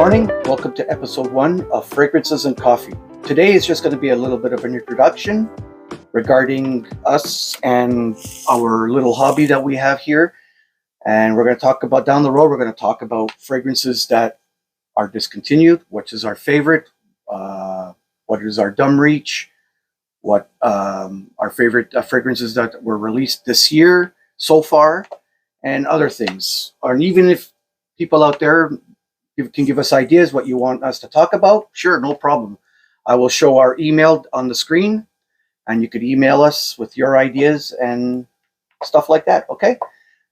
morning. Welcome to episode 1 of Fragrances and Coffee. Today is just going to be a little bit of an introduction regarding us and our little hobby that we have here. And we're going to talk about down the road, we're going to talk about fragrances that are discontinued, which is our favorite, what is our dumb reach, what our favorite fragrances that were released this year so far, and other things. And even if people out there can give us ideas what you want us to talk about, sure, no problem. I will show our email on the screen, and you could email us with your ideas and stuff like that, okay?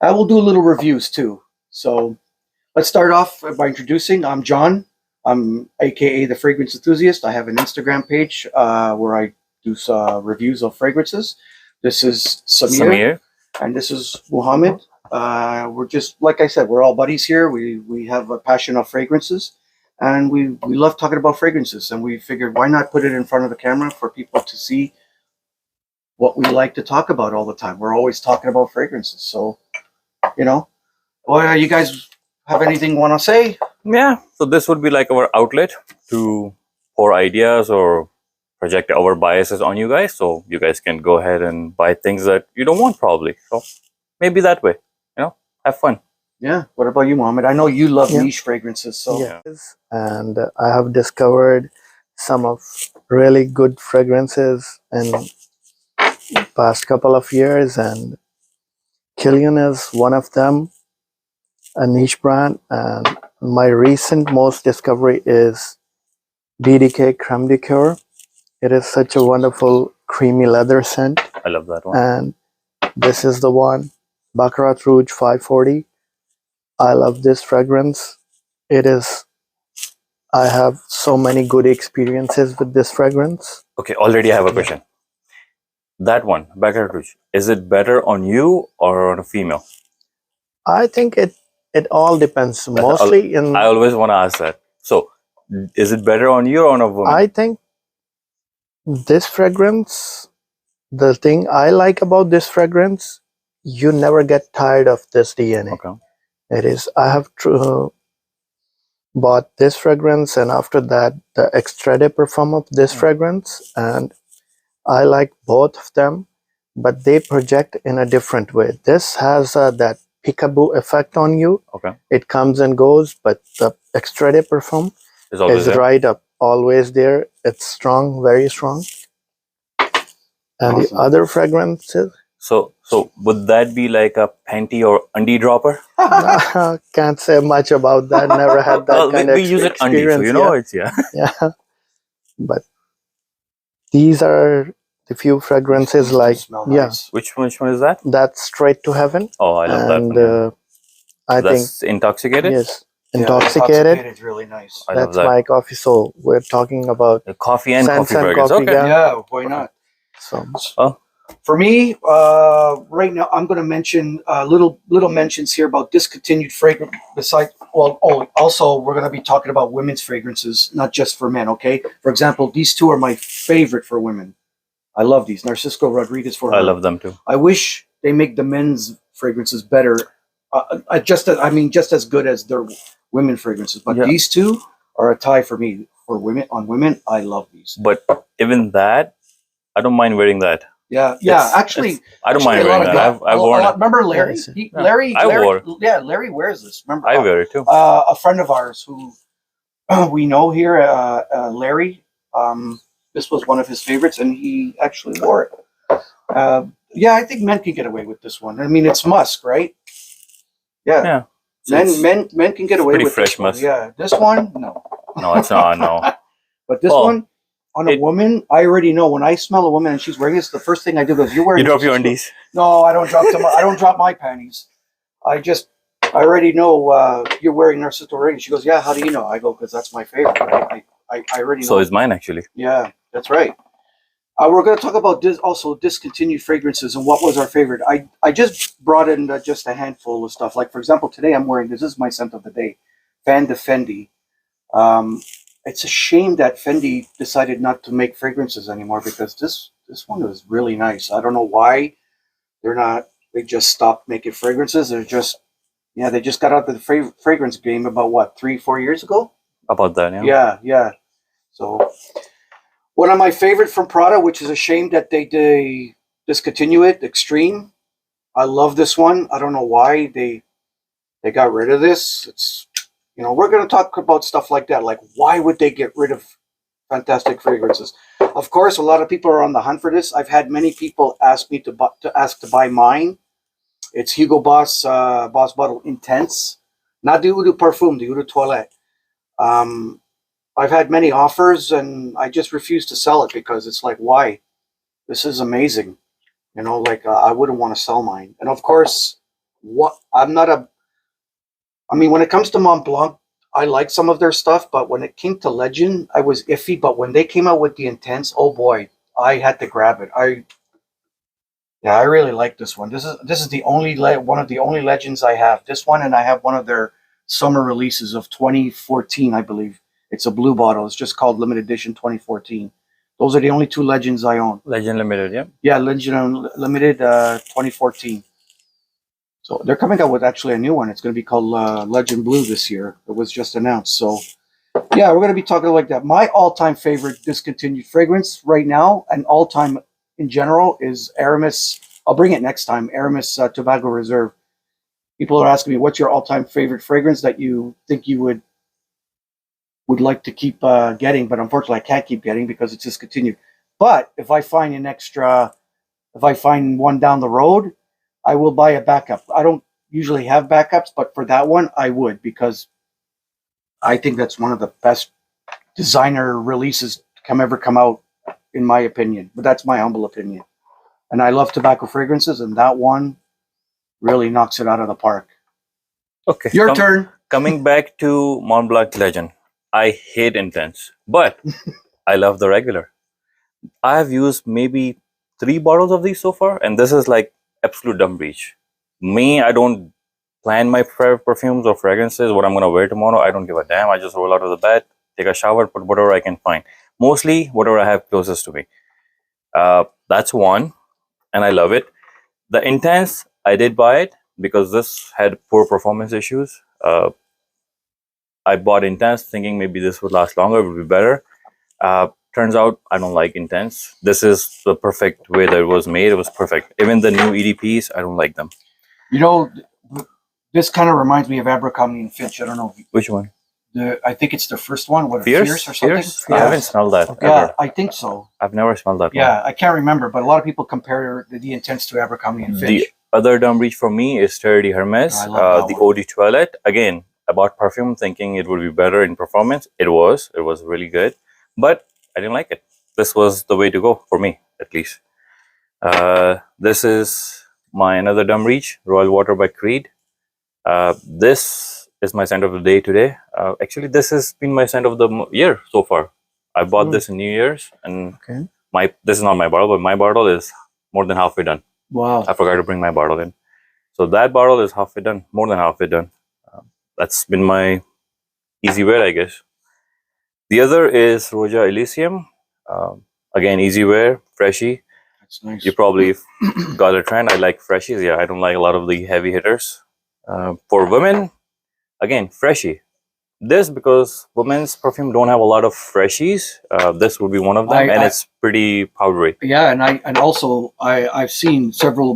I will do little reviews too. So let's start off by introducing. I'm John. I'm AKA the Fragrance Enthusiast. I have an Instagram page where I do reviews of fragrances. This is Samir. And this is Muhammad. We're just, like I said, we're all buddies here. We have a passion of fragrances, and we love talking about fragrances. And we figured, why not put it in front of the camera for people to see what we like to talk about all the time. We're always talking about fragrances. So, you guys have anything you want to say? Yeah, so this would be like our outlet to pour ideas or project our biases on you guys, so you guys can go ahead and buy things that you don't want probably. So maybe that way, have fun. Yeah. What about you, Mohammed? I know you love niche fragrances. So yes, and I have discovered some of really good fragrances in past couple of years, and Killian is one of them, a niche brand. And my recent most discovery is BDK Creme de Coeur. It is such a wonderful creamy leather scent. I love that one. And this is the one, Baccarat Rouge 540. I love this fragrance. I have so many good experiences with this fragrance. Okay, already I have a question. That one, Baccarat Rouge, is it better on you or on a female? I think it all depends. Mostly I always want to ask that. So, is it better on you or on a woman? I think this fragrance, the thing I like about this fragrance, you never get tired of this DNA. Okay. It is, I have bought this fragrance, and after that, the Extrait de Parfum of this fragrance, and I like both of them, but they project in a different way. This has that peekaboo effect on you. Okay. It comes and goes, but the Extrait de Parfum is right up, always there. It's strong, very strong. And the other fragrances. So would that be like a panty or undie dropper? Can't say much about that. Never had that kind of experience. We use it undie, so it's yeah. But these are the few fragrances nice. Which one is that? That's Straight to Heaven. Oh, I love that one. I that's think Intoxicated. yes, Intoxicated is really nice. That's my coffee. So we're talking about the coffee and scents coffee and fragrance. coffee, Okay. Yeah, why not? So For me, right now, I'm going to mention little mentions here about discontinued fragrance. Also, we're going to be talking about women's fragrances, not just for men. Okay. For example, these two are my favorite for women. I love these. Narcisco Rodriguez for her. I love them too. I wish they make the men's fragrances better. Just as good as their women fragrances. But these two are a tie for me. For women, I love these. But even that, I don't mind wearing that. Yeah. Actually, I don't mind wearing that. I've worn it. Remember Larry? Larry wears this. Remember? I wear it too. A friend of ours who we know here, Larry. This was one of his favorites, and he actually wore it. I think men can get away with this one. I mean, it's musk, right? Yeah. Men can get away with fresh this one. musk. Yeah. This one, no. No, it's not. No. But this one. On a woman, I already know when I smell a woman and she's wearing this. The first thing I do is, "You're wearing." You drop your undies. No, I don't drop them. I don't drop my panties. I already know you're wearing Narcisco Rodriguez. She goes, "Yeah, how do you know?" I go, "Because that's my favorite." I already know. So is mine actually. Yeah, that's right. We're going to talk about also discontinued fragrances and what was our favorite. I just brought in just a handful of stuff. Like for example, today I'm wearing this. This is my scent of the day, Fan de Fendi. It's a shame that Fendi decided not to make fragrances anymore, because this one was really nice. I don't know why they just stopped making fragrances. They just got out of the fragrance game about 3-4 years ago. about that. Yeah. Yeah, yeah. So one of my favorite from Prada, which is a shame that they discontinue it, Extreme. I love this one. I don't know why they got rid of this. It's we're gonna talk about stuff like that. Like why would they get rid of fantastic fragrances? Of course, a lot of people are on the hunt for this. I've had many people ask me to buy mine. It's Hugo Boss Boss Bottle Intense, not the Eau de Parfum, the Eau de Toilette. Um, I've had many offers, and I just refuse to sell it because it's like, why? This is amazing. Like I wouldn't want to sell mine. And of course, what I'm not a. I mean, when it comes to Mont Blanc, I like some of their stuff, but when it came to Legend, I was iffy. But when they came out with the Intense, oh boy, I had to grab it. I really like this one. This is the only one of the only Legends I have. This one, and I have one of their summer releases of 2014, I believe. It's a blue bottle. It's just called Limited Edition 2014. Those are the only two Legends I own. Legend Limited. Yeah. Yeah, Legend Limited 2014. So they're coming out with actually a new one. It's going to be called Legend Blue this year. It was just announced. So yeah, we're going to be talking like that. My all-time favorite discontinued fragrance right now, and all-time in general, is Aramis. I'll bring it next time. Aramis Tobago Reserve. People are asking me, what's your all-time favorite fragrance that you think you would like to keep getting, but unfortunately I can't keep getting because it's discontinued. But if I find one down the road, I will buy a backup. I don't usually have backups, but for that one, I would, because I think that's one of the best designer releases ever come out, in my opinion. But that's my humble opinion. And I love tobacco fragrances, and that one really knocks it out of the park. Okay. Your turn. Coming back to Mont Blanc Legend, I hate Intense, but I love the regular. I have used maybe 3 bottles of these so far, and this is like absolute dumb breach. Me, I don't plan my perfumes or fragrances, what I'm gonna wear tomorrow. I don't give a damn. I just roll out of the bed, take a shower, put whatever I can find. Mostly whatever I have closest to me. That's one, and I love it. The Intense, I did buy it because this had poor performance issues. I bought Intense thinking maybe this would last longer, it would be better. Turns out I don't like Intense. This is the perfect way that it was made. It was perfect. Even the new EDPs, I don't like them. This kind of reminds me of Abercrombie and Fitch. I don't know. Which one? I think it's the first one. What, Fierce or something? Fierce? I haven't smelled that Yeah, ever. I think so. I've never smelled that one. Yeah, I can't remember, but a lot of people compare the Intense to Abercrombie and Fitch. The other dumb reach for me is Terre de Hermes, I love the that Eau de Toilette. Again, I bought perfume thinking it would be better in performance. It was really good, but I didn't like it. This was the way to go for me, at least. This is my another dumb reach, Royal Water by Creed. This is my scent of the day today. Actually, this has been my scent of the year so far. I bought this in New Year's, and this is not my bottle, but my bottle is more than halfway done. Wow. I forgot to bring my bottle in. So that bottle is halfway done, more than halfway done. That's been my easy wear, I guess. The other is Roja Elysium. Again, easy wear, freshy. That's nice. You probably got a trend. I like freshies. Yeah, I don't like a lot of the heavy hitters. For women, again, freshy. This because women's perfume don't have a lot of freshies. This would be one of them, and it's pretty powdery. Yeah, and also I've seen several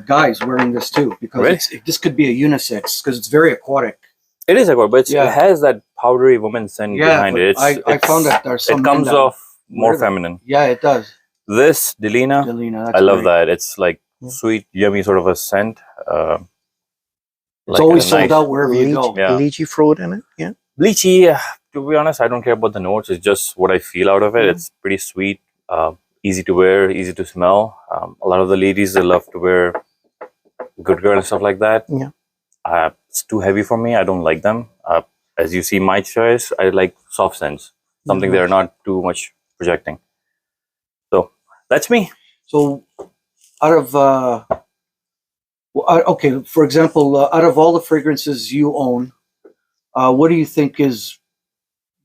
guys wearing this too, because this could be a unisex because it's very aquatic. It is aquatic, but it has that powdery woman scent behind it. I found that there's some. It comes off more feminine. Yeah, it does. This Delina, that's I love that. It's like sweet, yummy sort of a scent. It's always sold out wherever you go. Yeah. Lychee fruit in it. Yeah. Lychee, to be honest, I don't care about the notes. It's just what I feel out of it. It's pretty sweet, easy to wear, easy to smell. A lot of the ladies, they love to wear Good Girl and stuff like that. Yeah. It's too heavy for me. I don't like them. As you see, my choice, I like soft scents, something they're not too much projecting. So that's me. So out of okay, for example, out of all the fragrances you own, what do you think is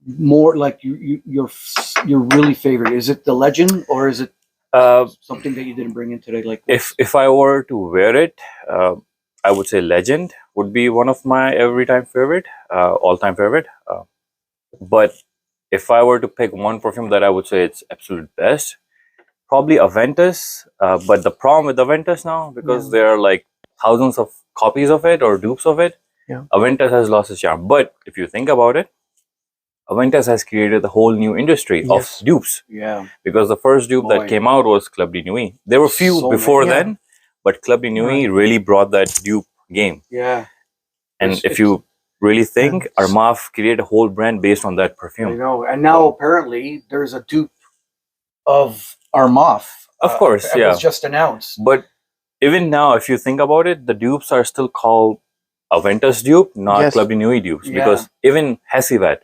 more like your really favorite? Is it the Legend, or is it something that you didn't bring in today? Like if I were to wear it, I would say Legend would be one of my every time favorite, all time favorite. But if I were to pick one perfume that I would say it's absolute best, probably Aventus. But the problem with Aventus now, because Yeah. there are like thousands of copies of it or dupes of it, Yeah. Aventus has lost its charm. But if you think about it, Aventus has created a whole new industry Yes. of dupes. Yeah. Because the first dupe Boy. that came out was Club de Nuit. There were few So before many. Yeah. then, but Club de Nuit Right. really brought that dupe game. Yeah. And It's- if it's- you really think, Yeah. Armaf created a whole brand based on that I perfume. know. And now apparently there's a dupe of Armaf. Of course, it yeah. was just announced. But even now, if you think about it, the dupes are still called Aventus dupe, not Yes. Club de Nuit dupes. Yeah. Because even Hessivat,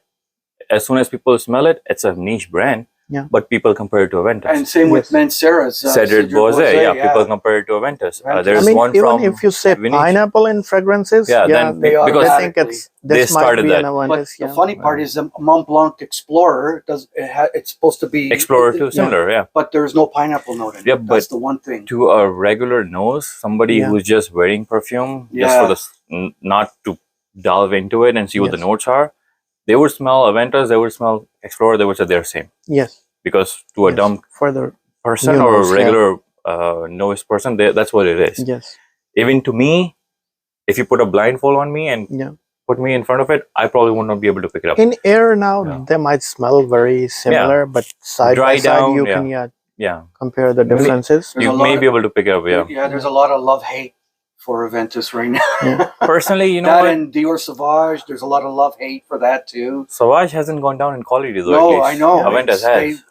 as soon as people smell it, it's a niche brand. Yeah. But people compare it to Aventus. And same with Yes. Mancera's. Cedric Boise, yeah, people compare it to Aventus. Aventus. There's I mean, one even from if you say Vinicius. pineapple in fragrances, Yeah, yeah, then they they because think it's they this might started be that. an But Aventus. the Yeah. funny part is the Mont Blanc Explorer it's supposed to be Explorer too, similar, yeah. but there's no pineapple note in it. Yeah, That's but the one thing. To a regular nose, somebody Yeah. who's just wearing perfume, just Yeah. for not to delve into it and see what the Yes. notes are, they would smell Aventus, they would smell Explorer, they would say they're same. Yes. Because to a Yes. dumb Further. person New or nose, a yeah. regular nose person, that's what it is. Yes. Even to me, if you put a blindfold on me and Yeah. put me in front of it, I probably would not be able to pick it up. In air now, Yeah. they might smell very similar, but side Dry by side, down, you yeah. can Yeah, compare the Maybe- differences. There's you a lot may of- be able to pick it up, yeah. Yeah, there's a lot of love-hate for Aventus right now. Personally, you know that what? and Dior Sauvage, there's a lot of love-hate for that too. Sauvage hasn't gone down in quality though. No, at least. I know. Aventus has.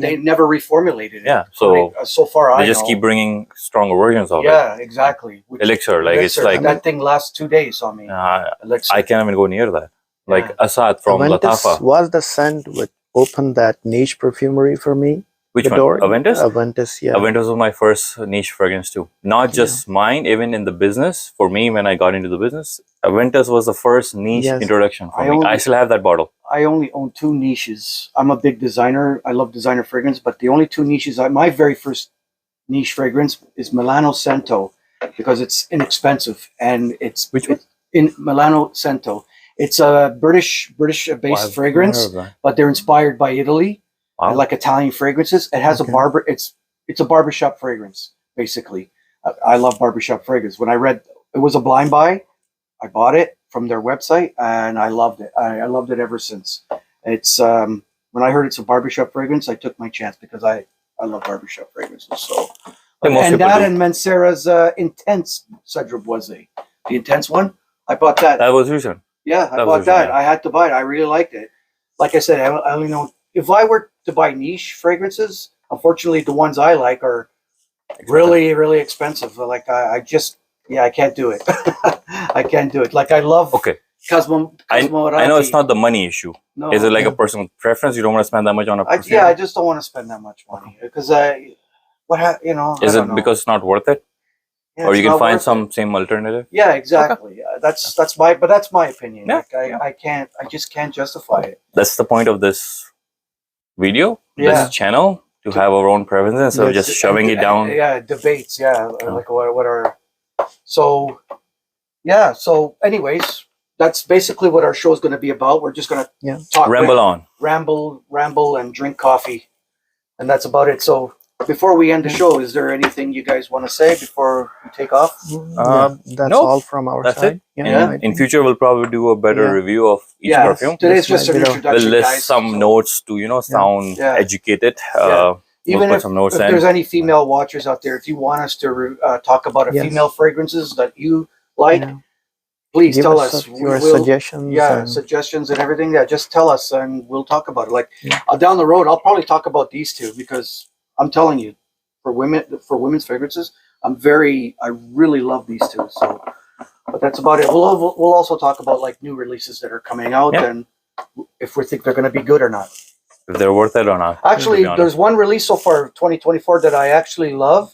They never reformulated it. Yeah, so so far I they just know. keep bringing stronger versions of it. Yeah, exactly. Which- Elixir, like it's Elixir, like that thing lasts 2 days on me. Elixir. I can't even go near that. Like Yeah. Assad from Aventus Latafa. was the scent which opened that niche perfumery for me. Which the one? door. Aventus? Aventus, yeah. Aventus was my first niche fragrance too. Not just mine, even in the business. For me, when I got into the business, Aventus was the first niche Yes. introduction for I me. only- I still have that bottle. I only own 2 niches. I'm a big designer. I love designer fragrance, but the only 2 niches, my very first niche fragrance is Milano Cento because it's inexpensive and it's Which one? in Milano Cento. It's a British based I've fragrance, never heard of that. but they're inspired by Italy. Wow. I like Italian fragrances. It has Okay. it's a barbershop fragrance, basically. I love barbershop fragrance. When I read it was a blind buy, I bought it from their website and I loved it. I loved it ever since. It's when I heard it's a barbershop fragrance, I took my chance because I love barbershop fragrances. So think most and people that do. and Mancera's Intense Cedric Boise. The Intense one, I bought that. That was recent. Yeah, I That bought was that. yeah. I had to buy it. I really liked it. Like I said, I only know if I were to buy niche fragrances, unfortunately, the ones I like are really, really expensive. Like I can't do it. I can't do it. Like I love Okay. Cosmo. I know it's not the money issue. No, Is it like yeah. a personal preference? You don't want to spend that much on a perfume? I just don't want to spend that much money because I Is don't it know. because it's not worth it? Yeah, Or it's you can not find worth some it. same alternative? Yeah, exactly. That's my opinion. Yeah, Like, I just can't justify it. That's the point of this video, Yeah. this channel, to have our own preferences instead of Yes. just shoving it down. Yeah, debates. Yeah, Yeah. like what are so? Yeah. So, anyways, that's basically what our show is going to be about. We're just going to Yeah. talk, Ramble on. ramble, and drink coffee, and that's about it. So, before we end the show, is there anything you guys want to say before we take off? That's no, all from our that's side. it. Yeah. I In think. future, we'll probably do a better Yeah. review of each Yeah, perfume. today's This just an might be the- introduction. We'll list guys, some so notes to sound Yeah. educated. Yeah. We'll Even put if, some notes if in. there's any female watchers out there, if you want us to talk about a Yes. female fragrances that you like, Yeah. please Give tell us us. your We'll- suggestions. Yeah, and- suggestions and everything. Yeah, just tell us and we'll talk about it. Like Yeah. down the road, I'll probably talk about these two because I'm telling you, for women's fragrances, I really love these two. So, but that's about it. We'll also talk about like new releases that are coming out Yeah. and if we think they're going to be good or not. If they're worth it or not. Actually, to be honest. there's one release so far, 2024, that I actually love.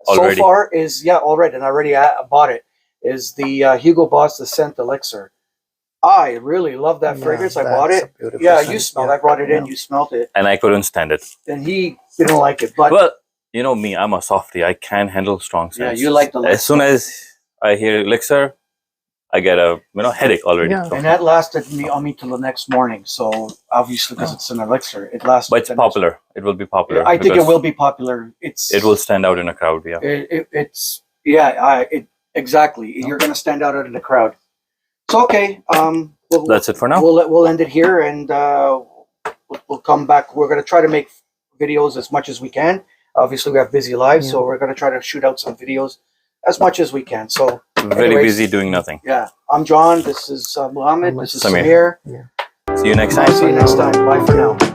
Already? So far is already, and I already bought it. Is the Hugo Boss the Scent Elixir? I really love that Yeah, fragrance. I bought that's it. a beautiful Yeah, scent. you smelled. I brought it in. Yeah. You smelled it, And I couldn't stand it. and he didn't like it. But Well, you know me, I'm a softie. I can't handle strong yeah, scents. you like the. As soon as I hear elixir, I get a headache already. Yeah. So. And that lasted me till the next morning. So obviously, because it's an elixir, it lasts. But it's popular. It will be popular. I think it because will be popular. It will stand out in a crowd. Yeah. Exactly. You're going to stand out in the crowd. So okay, That's it for now. We'll end it here, and we'll come back. We're going to try to make videos as much as we can. Obviously, we have busy lives, so we're going to try to shoot out some videos as much as we can. So Very busy doing nothing. Yeah, I'm John. This is Mohammed. This is Samir. Samir. See you next I'll time. see you next time. Bye for now.